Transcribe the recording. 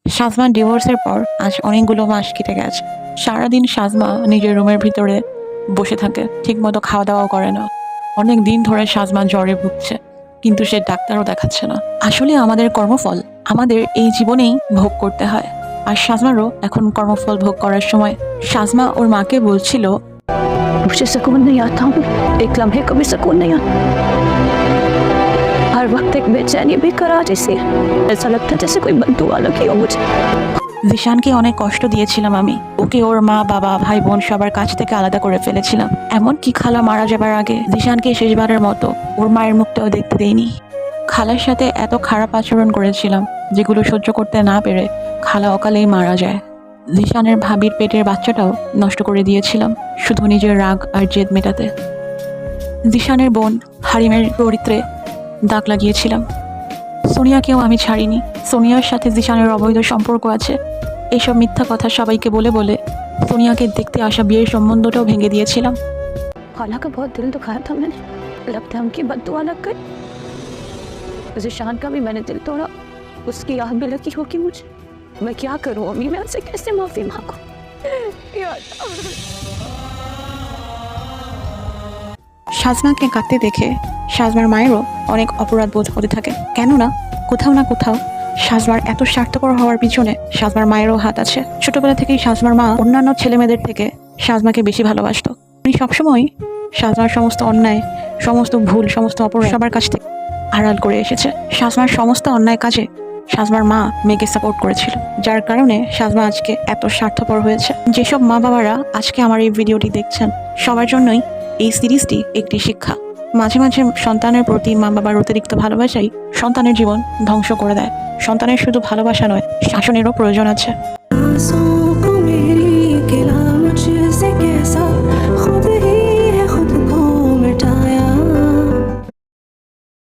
সাজমা ডিভোর্সের পর আজ অনেকগুলো মাস কেটে গেছে। সারাদিন সাজমা নিজের রুমের ভিতরে বসে থাকে, ঠিকমতো খাওয়া দাওয়াও করে না। অনেক দিন ধরে সাজমা জ্বরে ভুগছে, কিন্তু সে ডাক্তারও দেখাচ্ছে না। আসলে আমাদের কর্মফল আমাদের এই জীবনেই ভোগ করতে হয়, আর সাজমারও এখন কর্মফল ভোগ করার সময়। সাজমা ওর মাকে বলছিল, मुझे सुकून नहीं आता हूँ, एक लम्हे को भी सुकून नहीं आता। हर वक्त एक बेचैनी बेकरार जैसी है। ऐसा लगता है जैसे कोई बददुआ लगी हो मुझे। জিশানকে অনেক কষ্ট দিয়েছিলাম আমি। ওকে ওর মা বাবা ভাই বোন সবার কাছ থেকে আলাদা করে ফেলেছিলাম। এমনকি খালা মারা যাবার আগে জিশানকে শেষবারের মতো ওর মায়ের মুখটাও দেখতে দেইনি। খালার সাথে এত খারাপ আচরণ করেছিলাম, যেগুলো সহ্য করতে না পেরে খালা অকালেই মারা যায়। জিশানের ভাবির পেটের বাচ্চাটাও নষ্ট করে দিয়েছিলাম শুধু নিজের রাগ আর জেদ মেটাতে। জিশানের বোন হারিমের চরিত্রে দাগ লাগিয়েছিলাম। সোনিয়াকেও আমি ছাড়িনি। সোনিয়ার সাথে জিশানের অবৈধ সম্পর্ক আছে, এইসব মিথ্যা কথা সবাইকে বলে বলে সোনিয়াকে দেখতে আসা বিয়ের সম্বন্ধটাও ভেঙে দিয়েছিলাম। खाला का बहुत दिल दुखाया था मैंने, लगता है उनकी बददुआ लग गई। ज़िशान का भी मैंने दिल तोड़ा, उसकी आह भी लगी होगी मुझे। मैं क्या करूँ अम्मी, मैं उनसे कैसे माफ़ी मांगूं? या अल्लाह। সাজমাকে কাঁদতে দেখে সাজমার মায়েরও অনেক অপরাধ বোধ হতে থাকে। কেননা কোথাও না কোথাও সাজমার এত স্বার্থপর হওয়ার পিছনে সাজমার মায়েরও হাত আছে। ছোটবেলা থেকেই সাজমার মা অন্যান্য ছেলেমেয়েদের থেকে সাজমাকে বেশি ভালোবাসতো। উনি সবসময় সাজমার সমস্ত অন্যায়, সমস্ত ভুল, সমস্ত অপরাধ সবার কাছ থেকে আড়াল করে এসেছে। সাজমার সমস্ত অন্যায় কাজে সাজমার মা মেয়েকে সাপোর্ট করেছিল, যার কারণে সাজমা আজকে এত স্বার্থপর হয়েছে। যেসব মা বাবারা আজকে আমার এই ভিডিওটি দেখছেন, সবার জন্যই এই সিরিজটি একটি শিক্ষা। মাঝে মাঝে সন্তানের প্রতি মা বাবার অতিরিক্ত ভালোবাসাই সন্তানের জীবন ধ্বংস করে দেয়। সন্তানের শুধু ভালোবাসা নয়, শাসনেরও প্রয়োজন আছে।